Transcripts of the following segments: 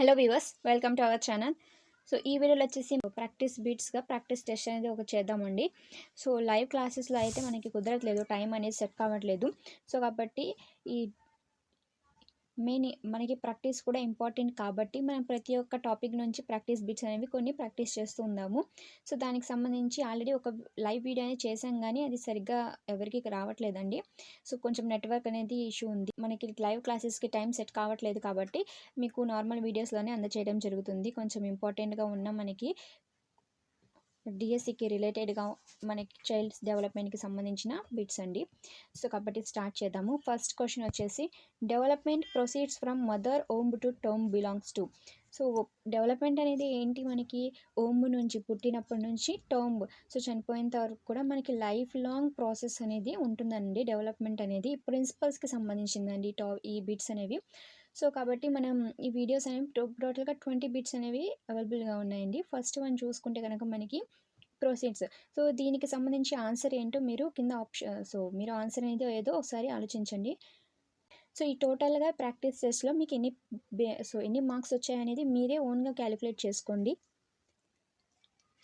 Hello viewers, welcome to our channel. So ఈ వీడియోలో వచ్చేసి ప్రాక్టీస్ బీట్స్గా ప్రాక్టీస్ టెస్ట్ అనేది ఒక చేద్దామండి. సో లైవ్ క్లాసెస్లో అయితే మనకి కుదరట్లేదు, టైం అనేది సెట్ కావట్లేదు. సో కాబట్టి ఈ మెయిన్ మనకి ప్రాక్టీస్ కూడా ఇంపార్టెంట్ కాబట్టి మనం ప్రతి ఒక్క టాపిక్ నుంచి ప్రాక్టీస్ బిట్స్ అనేవి కొన్ని ప్రాక్టీస్ చేస్తూ ఉందాము. సో దానికి సంబంధించి ఆల్రెడీ ఒక లైవ్ వీడియో అనేది చేసాం, కానీ అది సరిగ్గా ఎవరికి రావట్లేదండి. సో కొంచెం నెట్వర్క్ అనేది ఇష్యూ ఉంది. మనకి లైవ్ క్లాసెస్కి టైం సెట్ కావట్లేదు కాబట్టి మీకు నార్మల్ వీడియోస్లోనే అందజేయడం జరుగుతుంది. కొంచెం ఇంపార్టెంట్గా ఉన్న మనకి డిఎస్సికి రిలేటెడ్గా మనకి చైల్డ్స్ డెవలప్మెంట్కి సంబంధించిన బిట్స్ అండి. సో కాబట్టి స్టార్ట్ చేద్దాము. ఫస్ట్ క్వశ్చన్ వచ్చేసి, development proceeds from mother womb to term belongs to. So development అనేది ఏంటి, మనకి ఓంబ్ నుంచి పుట్టినప్పటి నుంచి టర్మ్, సో చనిపోయేంత వరకు కూడా మనకి లైఫ్ లాంగ్ ప్రాసెస్ అనేది ఉంటుందండి. డెవలప్మెంట్ అనేది ప్రిన్సిపల్స్కి సంబంధించిందండి ఈ బిట్స్ అనేవి. సో కాబట్టి మనం ఈ వీడియోస్ అనేవి టోటల్గా 20 బిట్స్ అనేవి అవైలబుల్గా ఉన్నాయండి. ఫస్ట్ వన్ చూసుకుంటే కనుక మనకి ప్రొసీడ్స్. సో దీనికి సంబంధించి ఆన్సర్ ఏంటో మీరు కింద మీరు ఆన్సర్ అనేది ఏదో ఒకసారి ఆలోచించండి. సో ఈ టోటల్గా ప్రాక్టీస్ టెస్ట్లో మీకు ఎన్ని మార్క్స్ వచ్చాయనేది మీరే ఓన్గా క్యాలిక్యులేట్ చేసుకోండి.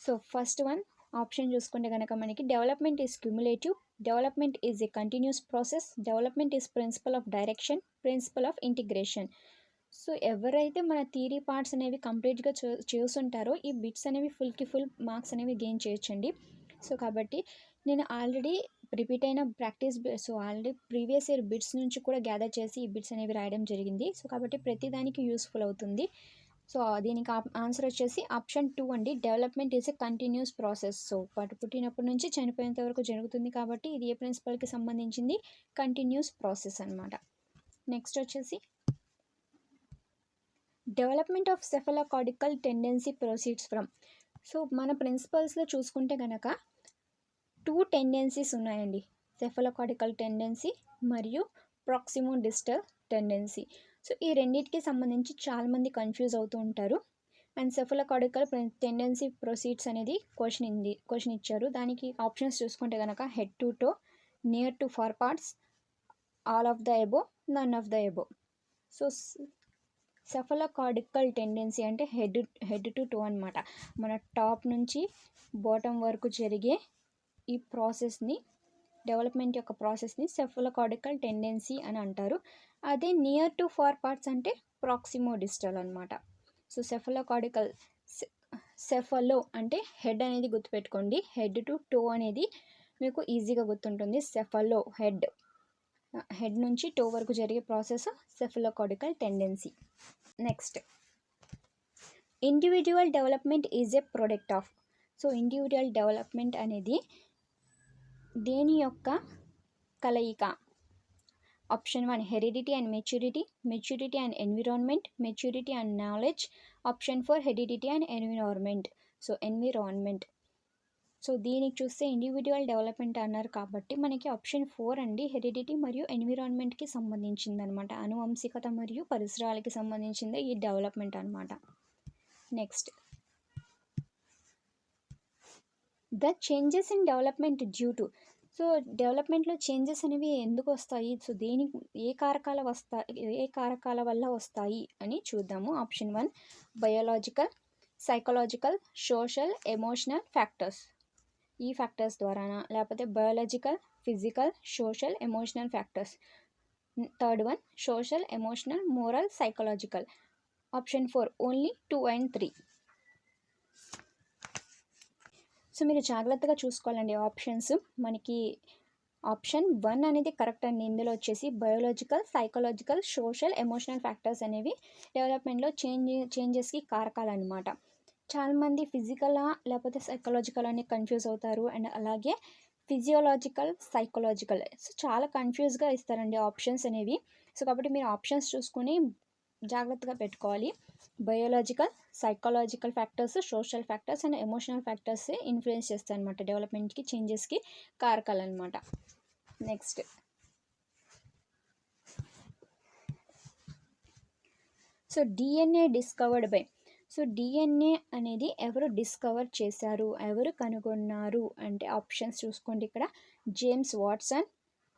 సో ఫస్ట్ వన్ ఆప్షన్ చూసుకుంటే కనుక మనకి development is cumulative, development is a continuous process, development is principle of direction, principle of integration. So ఎవరైతే మన థియరీ పార్ట్స్ అనేవి కంప్లీట్గా చూసుంటారో ఈ బిట్స్ అనేవి ఫుల్ మార్క్స్ అనేవి గెయిన్ చేయొచ్చండి. సో కాబట్టి నేను ఆల్రెడీ రిపీట్ అయిన ఆల్రెడీ ప్రీవియస్ ఇయర్ బిట్స్ నుంచి కూడా గ్యాదర్ చేసి ఈ బిట్స్ అనేవి రాయడం జరిగింది. సో కాబట్టి ప్రతిదానికి యూస్ఫుల్ అవుతుంది. సో దీనికి ఆన్సర్ వచ్చేసి ఆప్షన్ 2 అండి. Development is a continuous process. So పుట్టినప్పటి నుంచి చనిపోయేంత వరకు జరుగుతుంది కాబట్టి ఇది ఏ ప్రిన్సిపల్కి సంబంధించింది, కంటిన్యూస్ ప్రాసెస్ అనమాట. నెక్స్ట్ వచ్చేసి, development of cephalocaudal tendency proceeds from. So మన ప్రిన్సిపల్స్లో చూసుకుంటే కనుక 2 టెండెన్సీస్ ఉన్నాయండి, సెఫలోకార్టికల్ టెండెన్సీ మరియు ప్రాక్సిమోడిస్టల్ టెండెన్సీ. సో ఈ రెండింటికి సంబంధించి చాలామంది కన్ఫ్యూజ్ అవుతూ ఉంటారు. అండ్ సెఫలోకార్టికల్ టెండెన్సీ ప్రొసీడ్స్ అనేది క్వశ్చన్ ఇచ్చారు. దానికి ఆప్షన్స్ చూసుకుంటే కనుక head to toe, near to far parts, all of the above, none of the above. So cephalocaudal tendency అంటే హెడ్ టు టో అనమాట. మన టాప్ నుంచి బాటమ్ వరకు జరిగే ఈ ప్రాసెస్ని, డెవలప్మెంట్ యొక్క ప్రాసెస్ని సెఫలోకార్టికల్ టెండెన్సీ అని అంటారు. అదే నియర్ టు ఫార్ పార్ట్స్ అంటే ప్రాక్సిమోడిస్టల్ అనమాట. సో సెఫలో అంటే హెడ్ అనేది గుర్తుపెట్టుకోండి, హెడ్ టు టో అనేది మీకు ఈజీగా గుర్తుంటుంది. సెఫలో హెడ్ నుంచి టో వరకు జరిగే process cephalocaudal tendency. Next, individual development is a product of. So individual development అనేది దేని యొక్క కలయిక? Option 1 heredity and maturity, maturity and environment, maturity and knowledge. Option 4 heredity and environment. So environment. So దీనికి చూస్తే individual development అన్నారు కాబట్టి మనకి option 4 అండి, హెరిడిటీ మరియు ఎన్విరాన్మెంట్కి సంబంధించింది అనమాట. అనువంశికత మరియు పరిసరాలకి సంబంధించిందే ఈ డెవలప్మెంట్ అనమాట. Next, the changes in development due to. So డెవలప్మెంట్లో చేంజెస్ అనేవి ఎందుకు వస్తాయి, సో ఏ కారకాల వల్ల వస్తాయి అని చూద్దాము. Option 1 biological, psychological, social, emotional factors. ఈ ఫ్యాక్టర్స్ ద్వారానా, లేకపోతే biological, physical, social, emotional factors. Third one social, emotional, moral, psychological. Option 4 only 2 and 3. So మీరు జాగ్రత్తగా చూసుకోవాలండి ఆప్షన్స్. మనకి ఆప్షన్ 1 అనేది కరెక్ట్ అండి. ఇందులో వచ్చేసి biological, psychological, social, emotional factors అనేవి డెవలప్మెంట్లో చేంజెస్కి కారకాలు అనమాట. చాలామంది ఫిజికలా లేకపోతే సైకలాజికల్ అని కన్ఫ్యూజ్ అవుతారు. అండ్ అలాగే ఫిజియోలాజికల్, సైకలాజికల్, సో చాలా కన్ఫ్యూజ్గా ఇస్తారండి ఆప్షన్స్ అనేవి. సో కాబట్టి మీరు ఆప్షన్స్ చూసుకొని జాగ్రత్తగా పెట్టుకోవాలి. Biological, psychological factors, social factors and emotional factors influence చేస్తాయి అనమాట డెవలప్మెంట్కి, చేంజెస్కి కారకాలు అనమాట. Next, so DNA discovered by. So DNA అనేది ఎవరు డిస్కవర్ చేశారు, ఎవరు కనుగొన్నారు అంటే ఆప్షన్స్ చూసుకోండి ఇక్కడ. James Watson,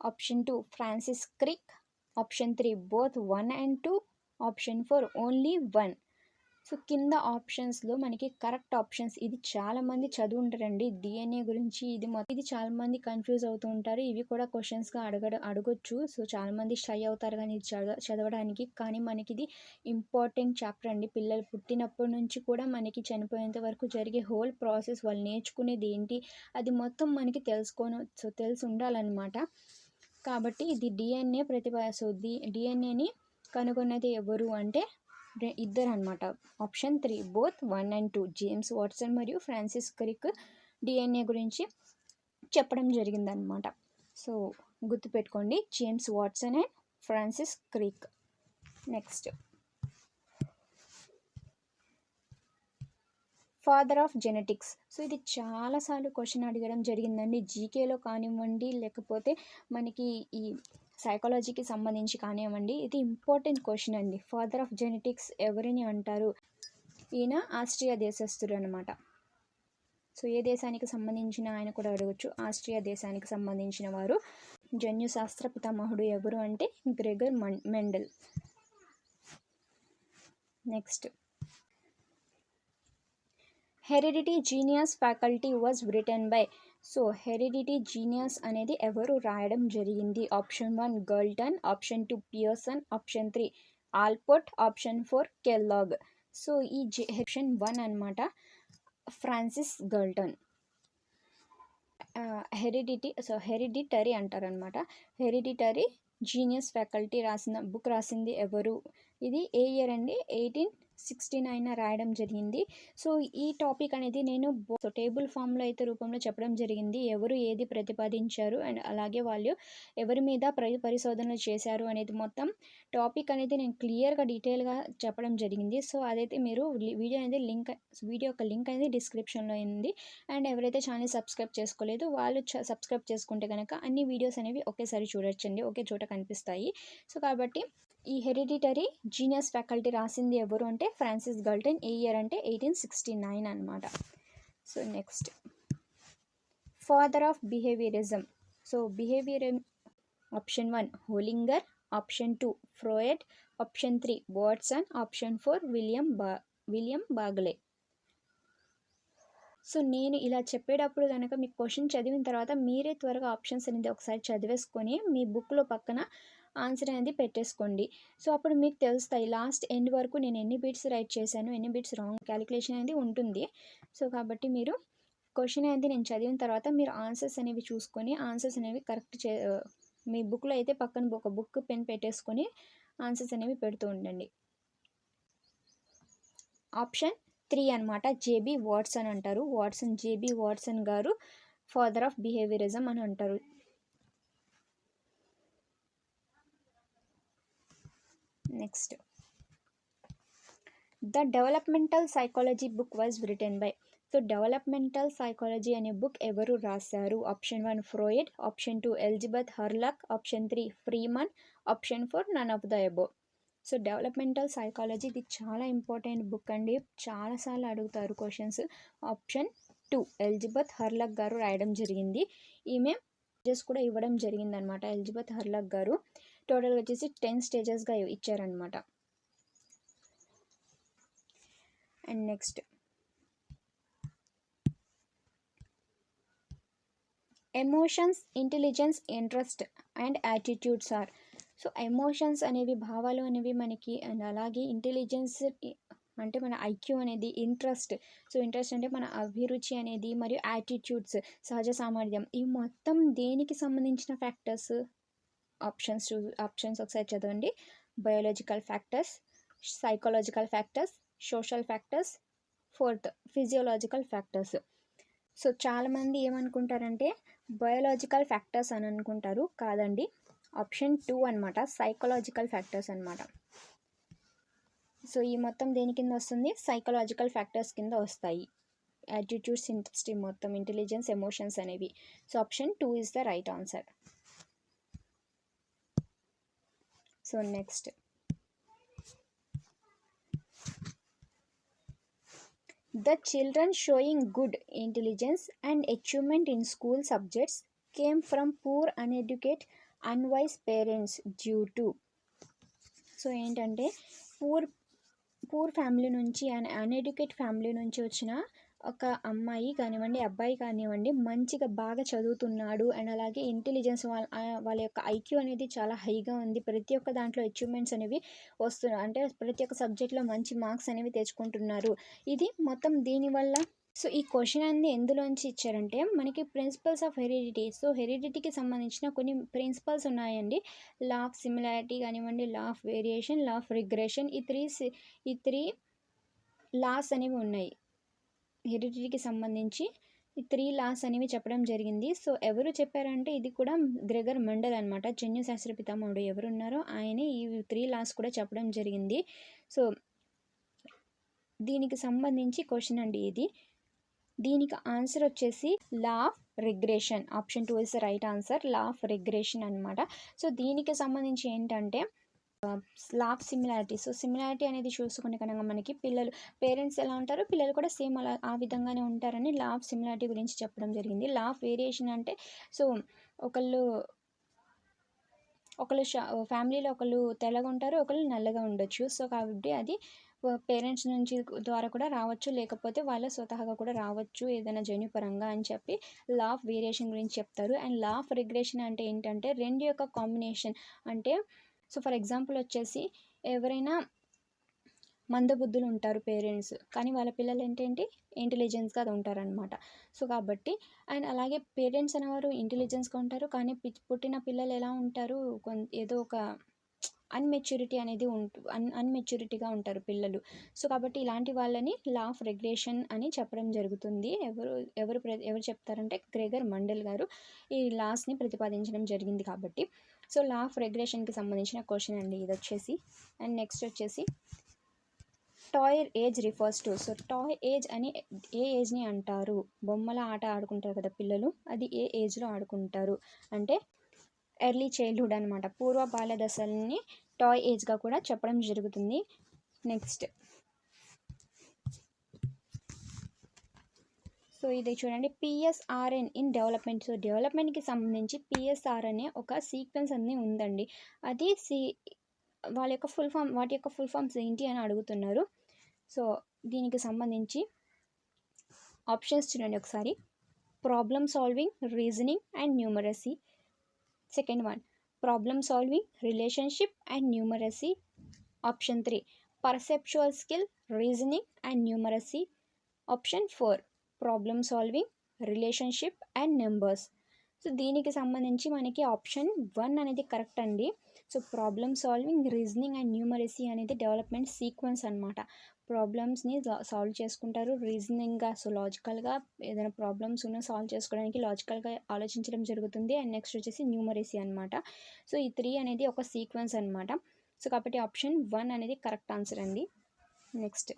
option 2 Francis Crick, option 3 both 1 and 2, option 4 only 1. So కింద ఆప్షన్స్లో మనకి కరెక్ట్ ఆప్షన్స్, ఇది చాలామంది చదువుంటారండి డిఎన్ఏ గురించి, ఇది చాలామంది కన్ఫ్యూజ్ అవుతూ ఉంటారు. ఇవి కూడా క్వశ్చన్స్గా అడగొచ్చు. సో చాలామంది షై అవుతారు కానీ ఇది చదవడానికి. కానీ మనకి ఇది ఇంపార్టెంట్ చాప్టర్ అండి. పిల్లలు పుట్టినప్పటి నుంచి కూడా మనకి చనిపోయేంత వరకు జరిగే హోల్ ప్రాసెస్, వాళ్ళు నేర్చుకునేది ఏంటి అది మొత్తం మనకి తెలిసి ఉండాలన్నమాట. కాబట్టి ఇది డిఎన్ఏ డిఎన్ఏని కనుగొన్నది ఎవరు అంటే ఇద్దరు అనమాట. Option 3 both 1 and 2 James Watson మరియు ఫ్రాన్సిస్ క్రిక్ డిఎన్ఏ గురించి చెప్పడం జరిగిందనమాట. సో గుర్తుపెట్టుకోండి, James Watson and Francis Crick. Next, father of genetics. So ఇది చాలాసార్లు క్వశ్చన్ అడగడం జరిగిందండి, జీకేలో కానివ్వండి లేకపోతే మనకి ఈ సైకాలజీకి సంబంధించి కానివ్వండి. ఇది ఇంపార్టెంట్ క్వశ్చన్ అండి. ఫాదర్ ఆఫ్ జెనెటిక్స్ ఎవరిని అంటారు? ఈయన ఆస్ట్రియా దేశస్థుడు అనమాట. సో ఏ దేశానికి సంబంధించిన ఆయన కూడా అడగచ్చు. ఆస్ట్రియా దేశానికి సంబంధించిన వారు. జన్యుశాస్త్ర పితామహుడు ఎవరు అంటే Gregor Mendel. Next, heredity genius faculty was written by. So heredity genius అనేది ఎవరు రాయడం జరిగింది? Option 1 Galton, option 2 Pearson, option 3 Allport, option 4 Kellogg. So ఈ ఆప్షన్ 1 అనమాట, ఫ్రాన్సిస్ గల్టన్. హెరిడిటరీ అంటారనమాట. హెరిడిటరీ జీనియస్ ఫ్యాకల్టీ బుక్ రాసింది ఎవరు? ఇది ఏ ఇయర్ అండి? 1869 రాయడం జరిగింది. సో ఈ టాపిక్ అనేది నేను టేబుల్ ఫామ్లో అయితే రూపంలో చెప్పడం జరిగింది, ఎవరు ఏది ప్రతిపాదించారు అండ్ అలాగే వాళ్ళు ఎవరి మీద పరిశోధనలు చేశారు అనేది మొత్తం టాపిక్ అనేది నేను క్లియర్గా డీటెయిల్గా చెప్పడం జరిగింది. సో అదైతే మీరు వీడియో యొక్క లింక్ అనేది డిస్క్రిప్షన్లో ఉంది. అండ్ ఎవరైతే ఛానల్ సబ్స్క్రైబ్ చేసుకోలేదు వాళ్ళు సబ్స్క్రైబ్ చేసుకుంటే కనుక అన్ని వీడియోస్ అనేవి ఒకేసారి చూడొచ్చండి, ఒకే చోట కనిపిస్తాయి. సో కాబట్టి ఈ హెరిడిటరీ జీనియస్ ఫ్యాకల్టీ రాసింది ఎవరు అంటే ఫ్రాన్సిస్ గల్టన్. ఏ ఇయర్ అంటే 1869 అనమాట. So next, father of behaviourism. So behaviourism option 1 Hollinger, option 2 Freud, option 3 Watson, option 4 William Bagley. So నేను ఇలా చెప్పేటప్పుడు కనుక మీకు క్వశ్చన్ చదివిన తర్వాత మీరే త్వరగా ఆప్షన్స్ అనేది ఒకసారి చదివేసుకొని మీ బుక్లో పక్కన ఆన్సర్ అనేది పెట్టేసుకోండి. సో అప్పుడు మీకు తెలుస్తాయి లాస్ట్ ఎండ్ వరకు నేను ఎన్ని బిట్స్ రైట్ చేశాను, ఎన్ని బిట్స్ రాంగ్ క్యాలిక్యులేషన్ అనేది ఉంటుంది. సో కాబట్టి మీరు క్వశ్చన్ అనేది నేను చదివిన తర్వాత మీరు ఆన్సర్స్ అనేవి చూసుకొని ఆన్సర్స్ అనేవి కరెక్ట్ మీ బుక్లో అయితే పక్కన ఒక బుక్ పెన్ పెట్టేసుకొని ఆన్సర్స్ అనేవి పెడుతూ ఉండండి. ఆప్షన్ 3 అనమాట, జేబీ వాట్సన్ అంటారు. జేబీ వాట్సన్ గారు ఫాదర్ ఆఫ్ బిహేవియరిజం అని అంటారు. Next, the developmental psychology book was written by. So developmental psychology అనే బుక్ ఎవరు రాశారు? Option 1 Freud, option 2 Elizabeth Hurlock, option 3 Freeman, option 4 none of the above. So developmental psychology ఇది చాలా important book అండి, చాలాసార్లు అడుగుతారు క్వశ్చన్స్. ఆప్షన్ 2 ఎలిజబెత్ హర్లాక్ గారు రాయడం జరిగింది. ఈమె స్టేజెస్ కూడా ఇవ్వడం జరిగింది అనమాట. ఎలిజబెత్ హర్లాక్ గారు టోటల్గా వచ్చేసి 10 స్టేజెస్గా ఇచ్చారనమాట. And next, emotions, intelligence, interest and attitudes are. So emotions అనేవి, భావాలు అనేవి మనకి, అండ్ అలాగే ఇంటెలిజెన్స్ అంటే మన ఐక్యూ అనేది, ఇంట్రెస్ట్ అంటే మన అభిరుచి అనేది, మరియు యాటిట్యూడ్స్ సహజ సామర్థ్యం, ఈ మొత్తం దేనికి సంబంధించిన ఫ్యాక్టర్స్? ఆప్షన్స్ ఒకసారి చదవండి. Biological factors, psychological factors, social factors, 4th physiological factors. So చాలామంది ఏమనుకుంటారంటే బయోలాజికల్ ఫ్యాక్టర్స్ అని అనుకుంటారు, కాదండి. ఆప్షన్ 2 అనమాట, సైకలాజికల్ ఫ్యాక్టర్స్ అనమాట. సో ఈ మొత్తం దేని కింద వస్తుంది? సైకలాజికల్ ఫ్యాక్టర్స్ కింద వస్తాయి. యాటిట్యూడ్స్, ఇంట్రెస్ట్, మొత్తం ఇంటెలిజెన్స్, ఎమోషన్స్ అనేవి. So option 2 is the right answer. So next, the children showing good intelligence and achievement in school subjects came from poor, uneducated, unwise parents due to. So ఏంటంటే poor family నుంచి and uneducated family నుంచి వచ్చిన ఒక అమ్మాయి కానివ్వండి, అబ్బాయి కానివ్వండి, మంచిగా బాగా చదువుతున్నాడు అండ్ అలాగే ఇంటెలిజెన్స్ వాళ్ళ యొక్క ఐక్యూ అనేది చాలా హైగా ఉంది. ప్రతి ఒక్క దాంట్లో అచీవ్మెంట్స్ అనేవి వస్తున్నాయి. అంటే ప్రతి ఒక్క సబ్జెక్ట్లో మంచి మార్క్స్ అనేవి తెచ్చుకుంటున్నారు. ఇది మొత్తం దీనివల్ల. సో ఈ క్వశ్చన్ అనేది ఎందులోంచి ఇచ్చారంటే మనకి ప్రిన్సిపల్స్ ఆఫ్ హెరిడిటీ. సో హెరిడిటీకి సంబంధించిన కొన్ని ప్రిన్సిపల్స్ ఉన్నాయండి. లా ఆఫ్ సిమిలారిటీ కానివ్వండి, law of variation, law of regression, ఈ త్రీ లాస్ అనేవి ఉన్నాయి. హెరిడిటీకి సంబంధించి ఈ 3 లాస్ అనేవి చెప్పడం జరిగింది. సో ఎవరు చెప్పారంటే ఇది కూడా గ్రెగర్ మెండల్ అనమాట. జన్యు శాస్త్ర పితామహుడు ఎవరున్నారో ఆయనే ఈ 3 లాస్ కూడా చెప్పడం జరిగింది. సో దీనికి సంబంధించి క్వశ్చన్ అండి ఇది. దీనికి ఆన్సర్ వచ్చేసి law of regression. Option 2 is the right answer. Law of regression అనమాట. సో దీనికి సంబంధించి ఏంటంటే law of similarity. So similarity అనేది చూసుకునే కనుక మనకి పేరెంట్స్ ఎలా ఉంటారో పిల్లలు కూడా సేమ్ అలా ఆ విధంగానే ఉంటారని లా ఆఫ్ సిమిలారిటీ గురించి చెప్పడం జరిగింది. లా ఆఫ్ వేరియేషన్ అంటే సో ఒకళ్ళు ఫ్యామిలీలో ఒకళ్ళు తెల్లగా ఉంటారు, ఒకళ్ళు నల్లగా ఉండొచ్చు. సో కాబట్టి అది పేరెంట్స్ నుంచి ద్వారా కూడా రావచ్చు, లేకపోతే వాళ్ళ స్వతహాగా కూడా రావచ్చు ఏదైనా జన్యుపరంగా అని చెప్పి లా ఆఫ్ వేరియేషన్ గురించి చెప్తారు. అండ్ లా ఆఫ్ రిగ్రెషన్ అంటే ఏంటంటే రెండు యొక్క కాంబినేషన్. అంటే సో ఫర్ ఎగ్జాంపుల్ వచ్చేసి ఎవరైనా మందబుద్ధులు ఉంటారు పేరెంట్స్, కానీ వాళ్ళ పిల్లలు ఏంటంటే ఇంటెలిజెన్స్గా ఉంటారనమాట. సో కాబట్టి అండ్ అలాగే పేరెంట్స్ అనేవారు ఇంటెలిజెన్స్గా ఉంటారు, కానీ పుట్టిన పిల్లలు ఎలా ఉంటారు, ఏదో ఒక అన్మెచ్యూరిటీ అనేది అన్మెచ్యూరిటీగా ఉంటారు పిల్లలు. సో కాబట్టి ఇలాంటి వాళ్ళని లా ఆఫ్ రెగ్యులేషన్ అని చెప్పడం జరుగుతుంది. ఎవరు చెప్తారంటే గ్రెగర్ మెండల్ గారు ఈ లాస్ని ప్రతిపాదించడం జరిగింది కాబట్టి. సో లా ఆఫ్ రెగ్యులేషన్కి సంబంధించిన క్వశ్చన్ అండి ఇది వచ్చేసి. అండ్ నెక్స్ట్ వచ్చేసి toy age refers to. So toy age అని ఏ ఏజ్ని అంటారు? బొమ్మల ఆట ఆడుకుంటారు కదా పిల్లలు, అది ఏ ఏజ్లో ఆడుకుంటారు అంటే ఎర్లీ చైల్డ్హుడ్ అనమాట. పూర్వ బాల్య దశల్ని టాయ్ ఏజ్గా కూడా చెప్పడం జరుగుతుంది. నెక్స్ట్ సో ఇది చూడండి, పిఎస్ఆర్ఎన్ ఇన్ డెవలప్మెంట్. సో డెవలప్మెంట్కి సంబంధించి పిఎస్ఆర్ అనే ఒక సీక్వెన్స్ అన్నీ ఉందండి. అది వాటి యొక్క ఫుల్ ఫామ్స్ ఏంటి అని అడుగుతున్నారు. సో దీనికి సంబంధించి ఆప్షన్స్ చూడండి ఒకసారి. Problem solving, reasoning and numeracy. Second one problem solving, relationship and numeracy. Option 3 perceptual skill, reasoning and numeracy. Option 4 problem solving, relationship and numbers. So దీనికి సంబంధించి మనకి ఆప్షన్ 1 అనేది కరెక్ట్ అండి. So problem solving, reasoning and numeracy అనేది development sequence అనమాట. ప్రాబ్లమ్స్ని solve చేసుకుంటారు రీజనింగ్గా. So లాజికల్గా ఏదైనా ప్రాబ్లమ్స్ ఉన్న సాల్వ్ చేసుకోవడానికి లాజికల్గా ఆలోచించడం జరుగుతుంది. అండ్ నెక్స్ట్ వచ్చేసి న్యూమరసీ అనమాట. సో ఈ 3 అనేది ఒక సీక్వెన్స్ అనమాట. సో కాబట్టి ఆప్షన్ 1 అనేది కరెక్ట్ ఆన్సర్ అండి. Next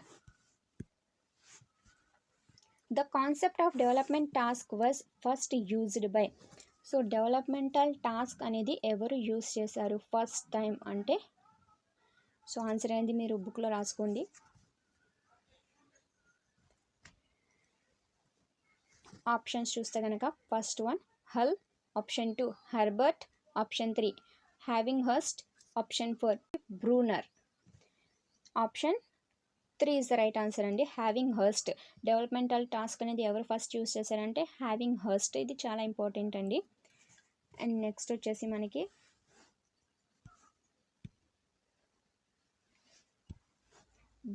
the concept of development task was first used by. So developmental task అనేది ఎవరు యూజ్ చేశారు ఫస్ట్ టైం అంటే? సో ఆన్సర్ అనేది మీరు బుక్లో రాసుకోండి. ఆప్షన్స్ చూస్తే కనుక first one Hull, option 2 Herbert, option 3 Havighurst, option 4 Bruner. Option 3 is the right answer అండి, హ్యావింగ్ హర్స్ట్. డెవలప్మెంటల్ టాస్క్ అనేది ఎవరు ఫస్ట్ యూజ్ చేశారంటే హ్యావింగ్ హర్స్ట్. ఇది చాలా ఇంపార్టెంట్ అండి. అండ్ నెక్స్ట్ వచ్చేసి మనకి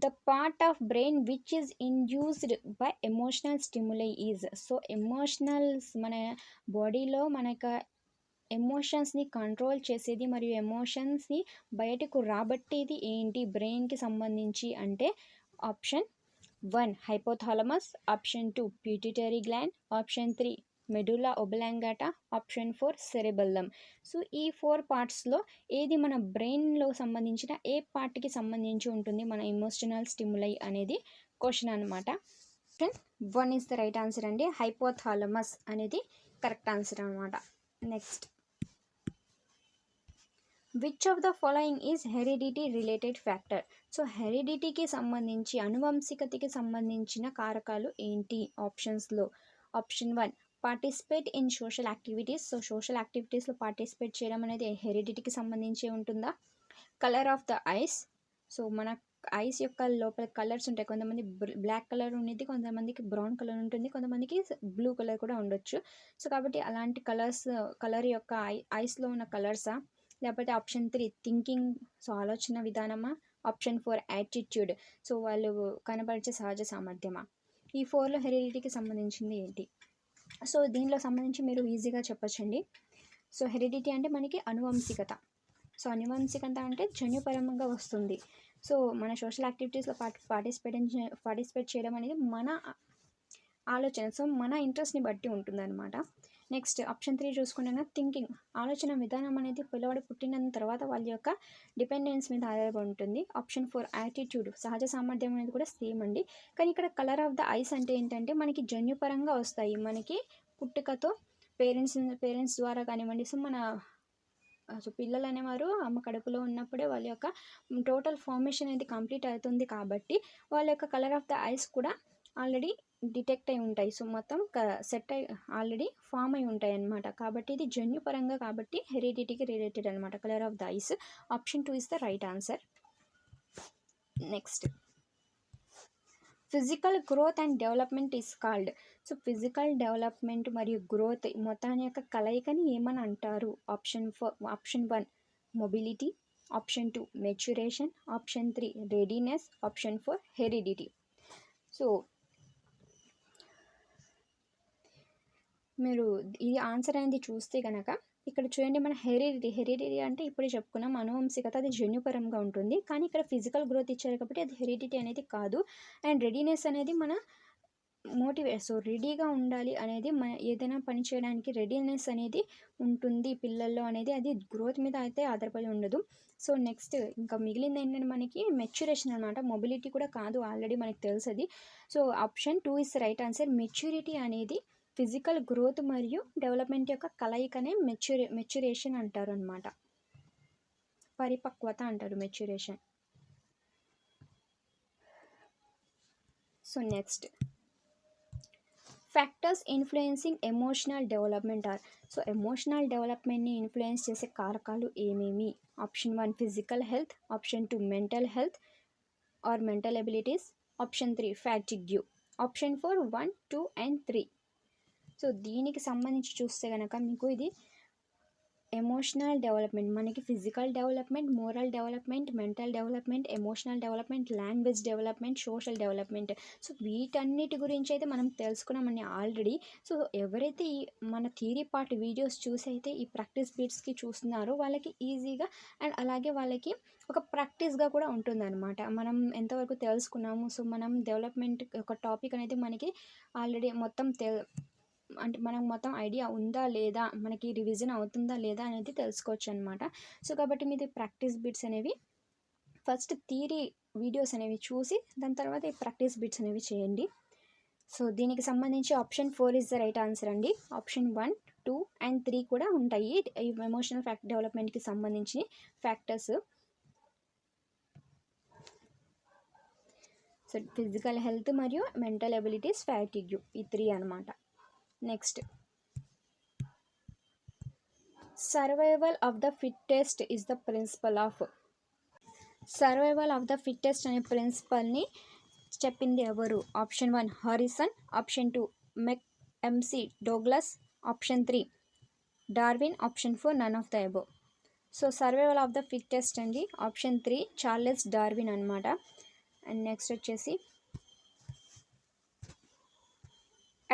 the part of brain which is induced by emotional stimuli is. So emotionals మన బాడీలో మనకు ఎమోషన్స్ని కంట్రోల్ చేసేది మరియు ఎమోషన్స్ని బయటకు రాబట్టేది ఏంటి బ్రెయిన్కి సంబంధించి అంటే option 1 hypothalamus, option 2 pituitary gland, option 3 medulla oblongata, option 4 cerebellum. So ఈ 4 పార్ట్స్లో ఏది మన బ్రెయిన్లో సంబంధించిన ఏ పార్ట్కి సంబంధించి ఉంటుంది మన ఎమోషనల్ స్టిములై అనేది క్వశ్చన్ అనమాట. Option 1 is the right answer అండి, హైపోథాలమస్ అనేది కరెక్ట్ ఆన్సర్ అనమాట. Next which of the following is heredity related factor. So హెరిడిటీకి సంబంధించి అనువంశికతకి సంబంధించిన కారకాలు ఏంటి ఆప్షన్స్లో? Option 1 participate in social activities. So social యాక్టివిటీస్లో పార్టిసిపేట్ చేయడం అనేది హెరిడిటీకి సంబంధించి ఉంటుందా? Colour of the eyes. So మన ఐస్ యొక్క లోపల కలర్స్ ఉంటాయి. కొంతమంది బ్లాక్ కలర్ ఉండిద్ది, కొంతమందికి బ్రౌన్ కలర్ ఉంటుంది, కొంతమందికి బ్లూ కలర్ కూడా ఉండొచ్చు. సో కాబట్టి అలాంటి కలర్ యొక్క ఐస్లో ఉన్న కలర్సా, లేకపోతే ఆప్షన్ 3 థింకింగ్, సో ఆలోచన విధానమా, ఆప్షన్ 4 యాటిట్యూడ్, సో వాళ్ళు కనబరిచే సహజ సామర్థ్యమా. ఈ 4లో హెరిడిటీకి సంబంధించింది ఏంటి? సో దీనిలో సంబంధించి మీరు ఈజీగా చెప్పొచ్చండి. సో హెరిడిటీ అంటే మనకి అనువంశికత. సో అనువంశికత అంటే జన్యుపరంగా వస్తుంది. సో మన సోషల్ యాక్టివిటీస్లో పార్టిసిపేట్ చేయడం అనేది మన ఆలోచన, సో మన ఇంట్రెస్ట్ని బట్టి ఉంటుందన్నమాట. నెక్స్ట్ ఆప్షన్ 3 చూసుకుంటే థింకింగ్, ఆలోచన విధానం అనేది పిల్లవాడు పుట్టిన తర్వాత వాళ్ళ యొక్క డిపెండెన్స్ మీద ఆధారపడి ఉంటుంది. ఆప్షన్ 4 యాటిట్యూడ్, సహజ సామర్థ్యం అనేది కూడా సేమ్ అండి. కానీ ఇక్కడ కలర్ ఆఫ్ ద ఐస్ అంటే ఏంటంటే మనకి జన్యుపరంగా వస్తాయి, మనకి పుట్టుకతో పేరెంట్స్ ద్వారా కానివ్వండి. సో పిల్లలు అనేవారు అమ్మ కడుపులో ఉన్నప్పుడే వాళ్ళ యొక్క టోటల్ ఫార్మేషన్ అనేది కంప్లీట్ అవుతుంది కాబట్టి వాళ్ళ యొక్క కలర్ ఆఫ్ ద ఐస్ కూడా ఆల్రెడీ డిటెక్ట్ అయి ఉంటాయి. సో మొత్తం సెట్ అయి ఆల్రెడీ ఫామ్ అయి ఉంటాయి అన్నమాట. కాబట్టి ఇది జన్యుపరంగా కాబట్టి హెరిడిటీకి రిలేటెడ్ అనమాట colour of the ice. Option 2 is the right answer. Next physical growth and development is called. So physical development మరియు గ్రోత్ మొత్తాన్ని యొక్క కలయికని ఏమని అంటారు? Option 1 mobility, option 2 maturation, option 3 readiness, option 4 heredity. So మీరు ఈ ఆన్సర్ అనేది చూస్తే కనుక ఇక్కడ చూడండి, మన హెరిడిటీ అంటే ఇప్పుడే చెప్పుకున్నాం అనువంశికత, అది జన్యుపరంగా ఉంటుంది. కానీ ఇక్కడ ఫిజికల్ గ్రోత్ ఇచ్చారు కాబట్టి అది హెరిడిటీ అనేది కాదు. అండ్ రెడీనెస్ అనేది మన సో రెడీగా ఉండాలి అనేది, మన ఏదైనా పని చేయడానికి రెడీనెస్ అనేది ఉంటుంది పిల్లల్లో అనేది, అది గ్రోత్ మీద అయితే ఆధారపడి ఉండదు. సో నెక్స్ట్ ఇంకా మిగిలింది ఏంటంటే మనకి మెచ్యూరేషన్ అనమాట. మొబిలిటీ కూడా కాదు, ఆల్రెడీ మనకి తెలుసు అది. So option 2 is right answer. Maturity అనేది ఫిజికల్ గ్రోత్ మరియు డెవలప్మెంట్ యొక్క కలయికనే మెచ్యూరేషన్ అంటారు అనమాట. పరిపక్వత అంటారు maturation. So next factors influencing emotional development are. So emotional డెవలప్మెంట్ని ఇన్ఫ్లుయెన్స్ చేసే కారకాలు ఏమేమి? Option 1 physical health, option 2 mental health or mental abilities, option 3 fatigue, option 4 1, 2 and 3. So దీనికి సంబంధించి చూస్తే కనుక మీకు ఇది ఎమోషనల్ డెవలప్మెంట్, మనకి physical development, moral development, mental development, emotional development, language development, social development. So వీటన్నిటి గురించి అయితే మనం తెలుసుకున్నామని ఆల్రెడీ. సో ఎవరైతే ఈ మన థియరీ పార్ట్ వీడియోస్ చూసి అయితే ఈ ప్రాక్టీస్ బీట్స్కి చూస్తున్నారో వాళ్ళకి ఈజీగా అండ్ అలాగే వాళ్ళకి ఒక ప్రాక్టీస్గా కూడా ఉంటుందన్నమాట. మనం ఎంతవరకు తెలుసుకున్నాము, సో మనం డెవలప్మెంట్ ఒక టాపిక్ అనేది మనకి ఆల్రెడీ మొత్తం అంటే మనకు మొత్తం ఐడియా ఉందా లేదా, మనకి రివిజన్ అవుతుందా లేదా అనేది తెలుసుకోవచ్చు అనమాట. సో కాబట్టి మీది ప్రాక్టీస్ బిట్స్ అనేవి ఫస్ట్ థియరీ వీడియోస్ అనేవి చూసి దాని తర్వాత ఈ ప్రాక్టీస్ బిట్స్ అనేవి చేయండి. సో దీనికి సంబంధించి option 4 is the right answer అండి. ఆప్షన్ 1, 2 and 3 కూడా ఉంటాయి ఈ ఎమోషనల్ డెవలప్మెంట్కి సంబంధించి ఫ్యాక్టర్స్. సో ఫిజికల్ హెల్త్ మరియు మెంటల్ ఎబిలిటీస్, ఫ్యాటిగ్యూ, ఈ 3 అనమాట. Next survival of the fittest is the principle of. Survival of the fittest అనే ప్రిన్సిపల్ని చెప్పింది ఎవరు? Option 1 Harrison, option 2 MC Douglas, option 3 Darwin, option 4 none of the above. So survival of the fittest అండి option 3 Charles Darwin అనమాట. And next వచ్చేసి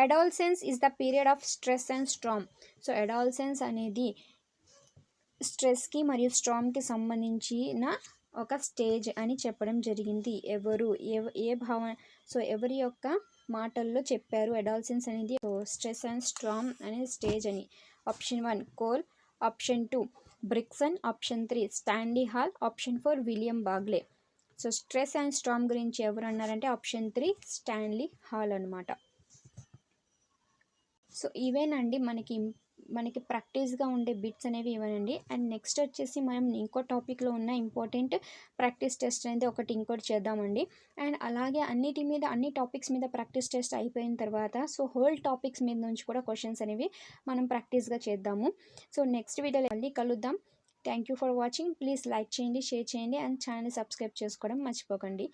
adolescence is the period of stress and storm. So adolescence అనేది స్ట్రెస్కి మరియు స్ట్రామ్కి సంబంధించిన ఒక stage అని చెప్పడం జరిగింది. ఎవరు ఏ భావన, సో ఎవరి యొక్క మాటల్లో చెప్పారు అడాలసెన్స్ అనేది స్ట్రెస్ అండ్ స్ట్రామ్ అనే స్టేజ్ అని? Option 1 Cole, option 2 Erikson, option 3 Stanley Hall, option 4 William Bagley. So stress and storm గురించి ఎవరు అన్నారంటే ఆప్షన్ 3 స్టాన్లీ హాల్ అనమాట. సో ఇవేనండి మనకి ప్రాక్టీస్గా ఉండే బిట్స్ అనేవి ఇవ్వనండి. అండ్ నెక్స్ట్ వచ్చేసి మనం ఇంకో టాపిక్లో ఉన్న ఇంపార్టెంట్ ప్రాక్టీస్ టెస్ట్ అనేది ఇంకోటి చేద్దామండి. అండ్ అలాగే అన్ని టాపిక్స్ మీద ప్రాక్టీస్ టెస్ట్ అయిపోయిన తర్వాత సో హోల్ టాపిక్స్ మీద నుంచి కూడా క్వశ్చన్స్ అనేవి మనం ప్రాక్టీస్గా చేద్దాము. సో నెక్స్ట్ వీడియోలో మళ్ళీ కలుద్దాం. Thank you for watching. Please like చేయండి, షేర్ చేయండి అండ్ ఛానల్ని సబ్స్క్రైబ్ చేసుకోవడం మర్చిపోకండి.